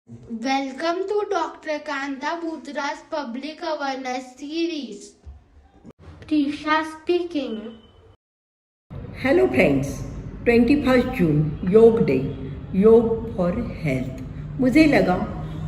Welcome to Dr. Kanta Bhutra's Public Awareness Series. Prisha speaking. Hello friends, 21 जून योग day, योग for health. मुझे लगा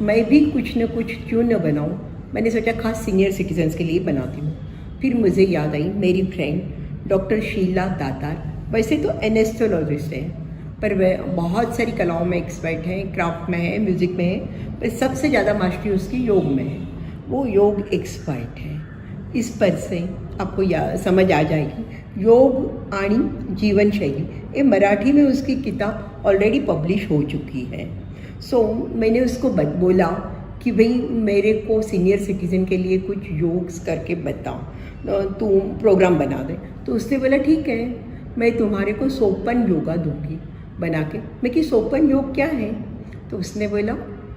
मैं भी कुछ न कुछ क्यों न बनाऊं। मैंने सोचा खास सीनियर सिटीजन्स के लिए बनाती हूँ। फिर मुझे याद आई मेरी फ्रेंड डॉक्टर शीला दातार, वैसे तो एनेस्थोलॉजिस्ट हैं पर वह बहुत सारी कलाओं में एक्सपर्ट हैं, क्राफ्ट में है, म्यूज़िक में है, पर सबसे ज़्यादा मास्टरी उसकी योग में है। वो योग एक्सपर्ट है। इस पर से आपको समझ आ जाएगी योग आणि जीवन शैली। ये मराठी में उसकी किताब ऑलरेडी पब्लिश हो चुकी है। मैंने उसको बोला कि भाई मेरे को सीनियर सिटीज़न के लिए कुछ योग्स करके बताओ, तू प्रोग्राम बना दे। तो उसने बोला ठीक है, मैं तुम्हारे को सोपन योगा दूंगी बना के। मैं कि सोपन योग क्या है? तो उसने बोला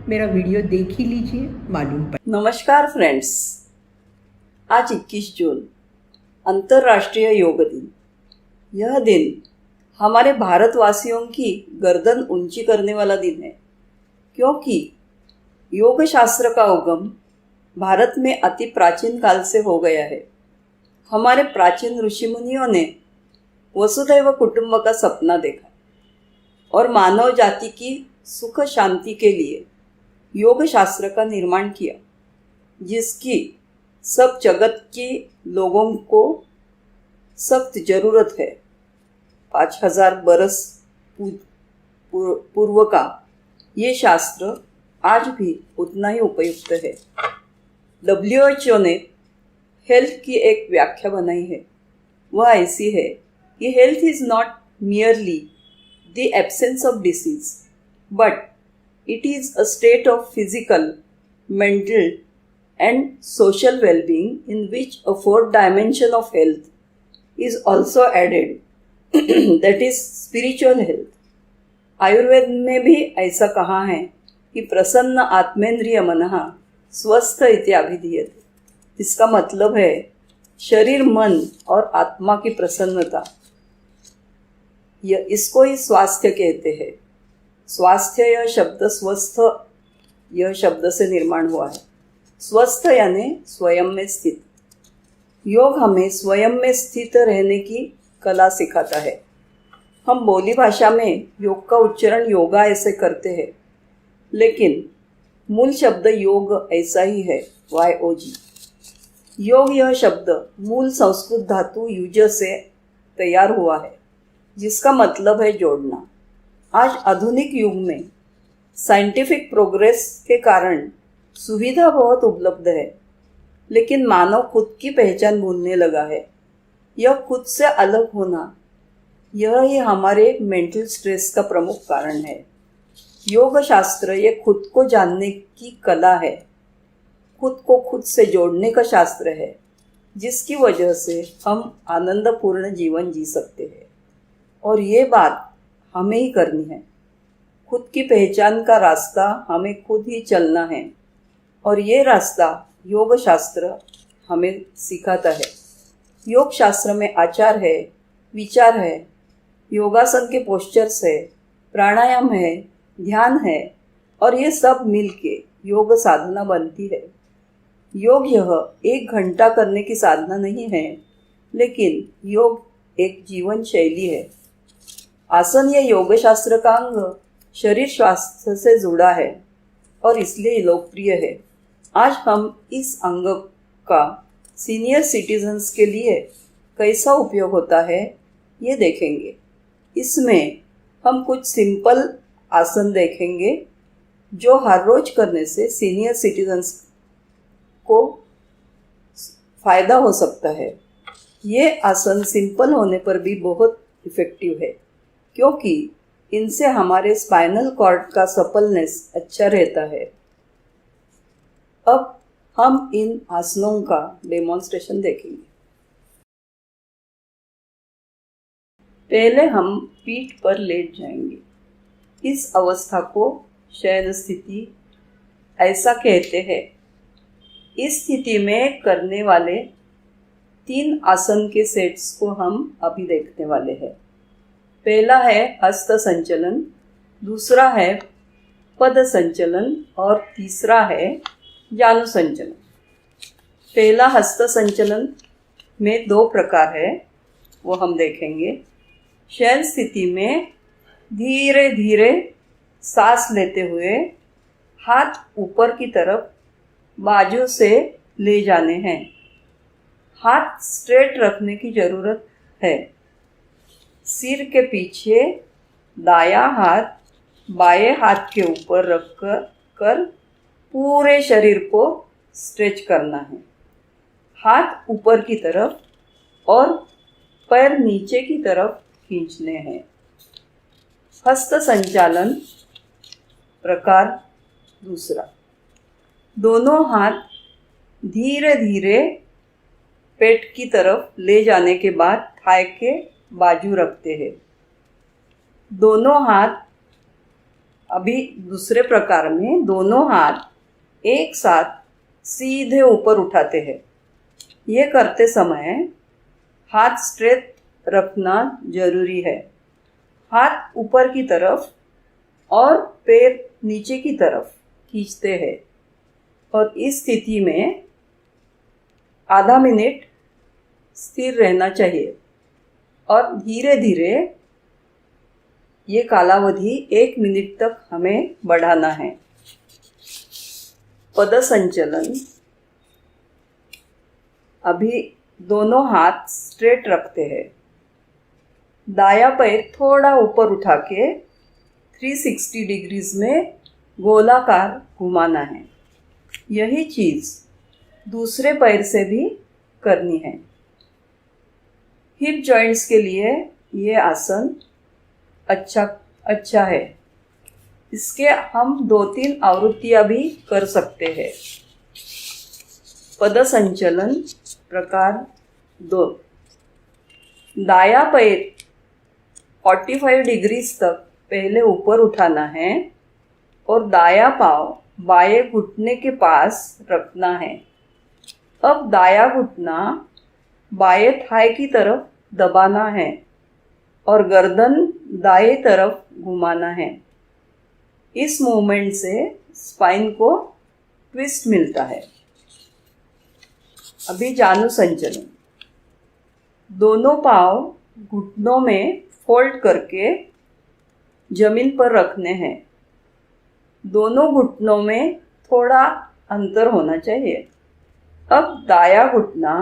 मेरा वीडियो देख ही लीजिए, मालूम पड़। नमस्कार फ्रेंड्स, आज 21 जून अंतर्राष्ट्रीय योग दिन। यह दिन हमारे भारतवासियों की गर्दन ऊंची करने वाला दिन है, क्योंकि योग शास्त्र का उगम भारत में अति प्राचीन काल से हो गया है। हमारे प्राचीन ऋषि मुनियों ने वसुधैव कुटुंब का सपना देखा और मानव जाति की सुख शांति के लिए योग शास्त्र का निर्माण किया, जिसकी सब जगत के लोगों को सख्त जरूरत है। 5000 बरस पूर्व का ये शास्त्र आज भी उतना ही उपयुक्त है। WHO ने हेल्थ की एक व्याख्या बनाई है। वह ऐसी है कि health is not merely the absence of disease, but it is a state of physical, mental and social well-being in which a fourth dimension of health is also added, that is spiritual health. Ayurveda में भी ऐसा कहा है कि प्रसन्न आत्मेंद्रिय मनः स्वस्थ इति अभिधीयते। इसका मतलब है शरीर, मन और आत्मा की प्रसन्नता। इसको ही स्वास्थ्य कहते हैं। स्वास्थ्य यह शब्द स्वस्थ यह शब्द से निर्माण हुआ है। स्वस्थ यानी स्वयं में स्थित। योग हमें स्वयं में स्थित रहने की कला सिखाता है। हम बोली भाषा में योग का उच्चारण योगा ऐसे करते हैं, लेकिन मूल शब्द योग ऐसा ही है, YOG। योग यह शब्द मूल संस्कृत धातु युज से तैयार हुआ है, जिसका मतलब है जोड़ना। आज आधुनिक युग में साइंटिफिक प्रोग्रेस के कारण सुविधा बहुत उपलब्ध है, लेकिन मानव खुद की पहचान भूलने लगा है। यह खुद से अलग होना, यह ही हमारे मेंटल स्ट्रेस का प्रमुख कारण है। योग शास्त्र ये खुद को जानने की कला है, खुद को खुद से जोड़ने का शास्त्र है, जिसकी वजह से हम आनंदपूर्ण जीवन जी सकते हैं। और ये बात हमें ही करनी है। खुद की पहचान का रास्ता हमें खुद ही चलना है, और ये रास्ता योग शास्त्र हमें सिखाता है। योग शास्त्र में आचार है, विचार है, योगासन के पोस्चर्स है, प्राणायाम है, ध्यान है, और ये सब मिलके योग साधना बनती है। योग यह 1 घंटा करने की साधना नहीं है, लेकिन योग एक जीवन शैली है। आसन ये योग शास्त्र का अंग शरीर स्वास्थ्य से जुड़ा है और इसलिए लोकप्रिय है। आज हम इस अंग का सीनियर सिटीजन्स के लिए कैसा उपयोग होता है ये देखेंगे। इसमें हम कुछ सिंपल आसन देखेंगे जो हर रोज करने से सीनियर सिटीजन्स को फायदा हो सकता है। ये आसन सिंपल होने पर भी बहुत इफेक्टिव है, क्योंकि इनसे हमारे स्पाइनल कॉर्ड का सपलनेस अच्छा रहता है। अब हम इन आसनों का डेमोन्स्ट्रेशन देखेंगे। पहले हम पीठ पर लेट जाएंगे। इस अवस्था को शयन स्थिति ऐसा कहते हैं। इस स्थिति में करने वाले 3 आसन के सेट्स को हम अभी देखने वाले हैं। पहला है हस्त संचलन, दूसरा है पद संचलन और तीसरा है जानु संचलन। पहला हस्त संचलन में 2 प्रकार है, वो हम देखेंगे। शयन स्थिति में धीरे धीरे सांस लेते हुए हाथ ऊपर की तरफ बाजू से ले जाने हैं। हाथ स्ट्रेट रखने की जरूरत है। सिर के पीछे दायां हाथ बाएं हाथ के ऊपर रख कर पूरे शरीर को स्ट्रेच करना है। हाथ ऊपर की तरफ और पैर नीचे की तरफ खींचने हैं। हस्त संचालन प्रकार दूसरा। दोनों हाथ धीरे धीरे पेट की तरफ ले जाने के बाद थाई के बाजू रखते हैं। दोनों हाथ, अभी दूसरे प्रकार में दोनों हाथ एक साथ सीधे ऊपर उठाते हैं। ये करते समय हाथ स्ट्रेट रखना जरूरी है। हाथ ऊपर की तरफ और पैर नीचे की तरफ खींचते हैं और इस स्थिति में आधा मिनट स्थिर रहना चाहिए और धीरे धीरे ये कालावधि 1 मिनट तक हमें बढ़ाना है। पद संचलन, अभी दोनों हाथ स्ट्रेट रखते हैं। दायां पैर थोड़ा ऊपर उठा के 360 डिग्रीज में गोलाकार घुमाना है। यही चीज़ दूसरे पैर से भी करनी है। हिप जॉइंट्स के लिए ये आसन अच्छा है। इसके हम 2-3 आवृत्तियां भी कर सकते हैं। पद संचलन प्रकार 2। दायां पैर 45 डिग्रीज तक पहले ऊपर उठाना है और दायां पांव बाएं घुटने के पास रखना है। अब दायां घुटना बाएं थाई की तरफ दबाना है और गर्दन दाएं तरफ घुमाना है। इस मूवमेंट से स्पाइन को ट्विस्ट मिलता है। अभी जानु संचलन। दोनों पांव घुटनों में फोल्ड करके जमीन पर रखने हैं। दोनों घुटनों में थोड़ा अंतर होना चाहिए। अब दायां घुटना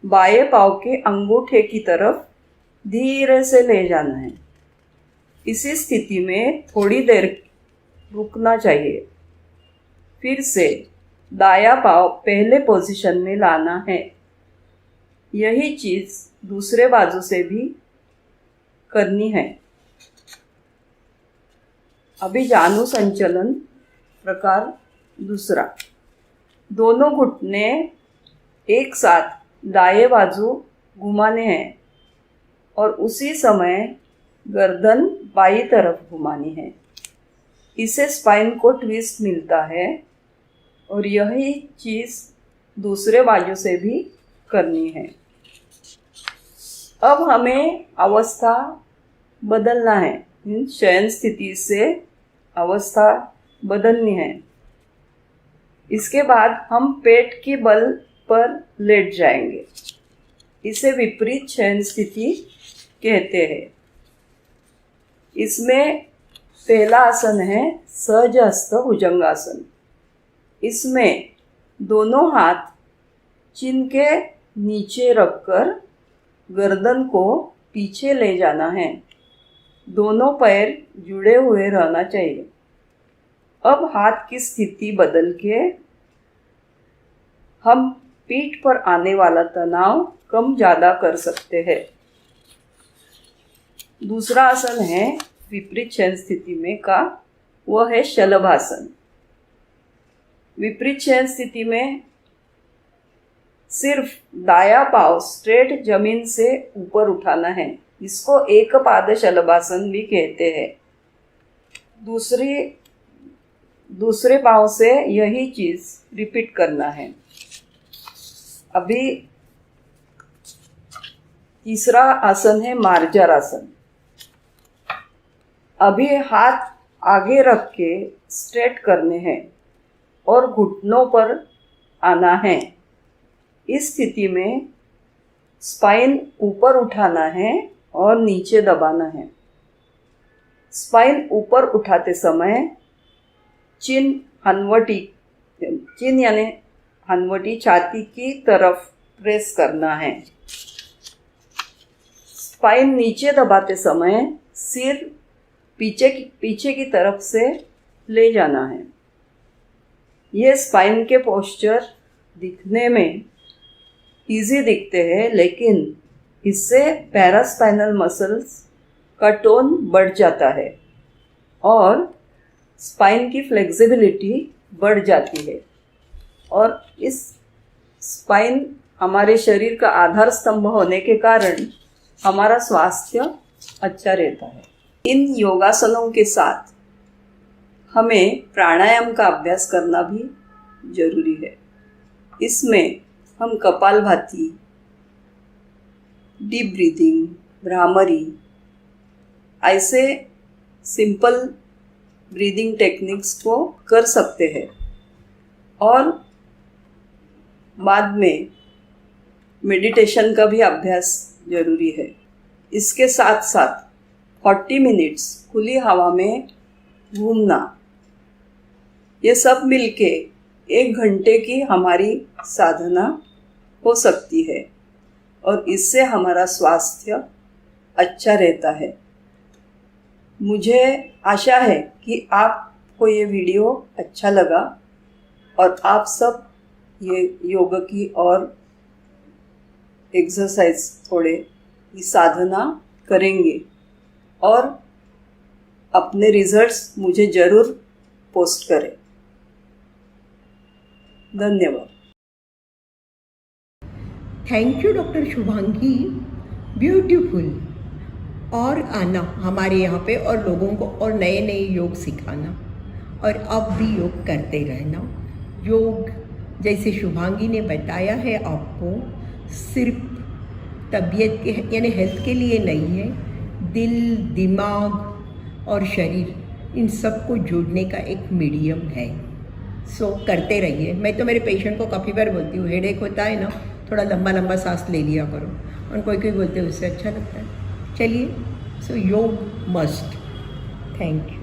बाएं पांव के अंगूठे की तरफ धीरे से ले जाना है। इसी स्थिति में थोड़ी देर रुकना चाहिए। फिर से दायां पांव पहले पोजीशन में लाना है। यही चीज़ दूसरे बाजू से भी करनी है। अभी जानु संचलन प्रकार दूसरा। दोनों घुटने एक साथ दाएं बाजू घुमाने हैं और उसी समय गर्दन बाईं तरफ घुमानी है। इससे स्पाइन को ट्विस्ट मिलता है और यही चीज़ दूसरे बाजू से भी करनी है। अब हमें अवस्था बदलना है। शयन स्थिति से अवस्था बदलनी है। इसके बाद हम पेट के बल पर लेट जाएंगे। इसे विपरीत शयन स्थिति कहते हैं। इसमें पहला आसन है सहज हस्त भुजंगासन। इसमें दोनों हाथ चिन के नीचे रखकर गर्दन को पीछे ले जाना है। दोनों पैर जुड़े हुए रहना चाहिए। अब हाथ की स्थिति बदल के हम पीठ पर आने वाला तनाव कम ज़्यादा कर सकते हैं। दूसरा आसन है विपरीत शयन स्थिति में का, वह है शलभासन। विपरीत शयन स्थिति में सिर्फ दायां पांव स्ट्रेट जमीन से ऊपर उठाना है। इसको एक पाद शलभासन भी कहते हैं। दूसरे पांव से यही चीज रिपीट करना है। अभी तीसरा आसन है मार्जर आसन। अभी हाथ आगे रख के स्ट्रेट करने हैं और घुटनों पर आना है। इस स्थिति में स्पाइन ऊपर उठाना है और नीचे दबाना है। स्पाइन ऊपर उठाते समय चिन यानी हनवटी छाती की तरफ प्रेस करना है। स्पाइन नीचे दबाते समय सिर पीछे की तरफ से ले जाना है। ये स्पाइन के पोस्चर दिखने में इजी दिखते हैं, लेकिन इससे पैरास्पाइनल मसल्स का टोन बढ़ जाता है और स्पाइन की फ्लेक्सिबिलिटी बढ़ जाती है और इस स्पाइन हमारे शरीर का आधार स्तंभ होने के कारण हमारा स्वास्थ्य अच्छा रहता है। इन योगासनों के साथ हमें प्राणायाम का अभ्यास करना भी जरूरी है। इसमें हम कपालभाति, डीप ब्रीदिंग, भ्रामरी ऐसे सिंपल ब्रीदिंग टेक्निक्स को कर सकते हैं और बाद में मेडिटेशन का भी अभ्यास जरूरी है। इसके साथ साथ 40 मिनट्स खुली हवा में घूमना, ये सब मिलके 1 घंटे की हमारी साधना हो सकती है और इससे हमारा स्वास्थ्य अच्छा रहता है। मुझे आशा है कि आपको ये वीडियो अच्छा लगा और आप सब ये योग की और एक्सरसाइज थोड़े की साधना करेंगे और अपने रिजल्ट्स मुझे ज़रूर पोस्ट करें। धन्यवाद। Thank you doctor Shubhangi, beautiful. और आना हमारे यहाँ पे और लोगों को और नए नए योग सिखाना और अब भी योग करते रहना। योग जैसे शुभांगी ने बताया है आपको, सिर्फ तबीयत के यानी हेल्थ के लिए नहीं है, दिल, दिमाग और शरीर इन सब को जोड़ने का एक मीडियम है। सो करते रहिए। मैं तो मेरे पेशेंट को काफ़ी बार बोलती हूँ, हेडेक होता है ना, थोड़ा लंबा लंबा सांस ले लिया करो, और कोई कोई बोलते हैं उससे अच्छा लगता है। चलिए, सो योग मस्ट। Thank you.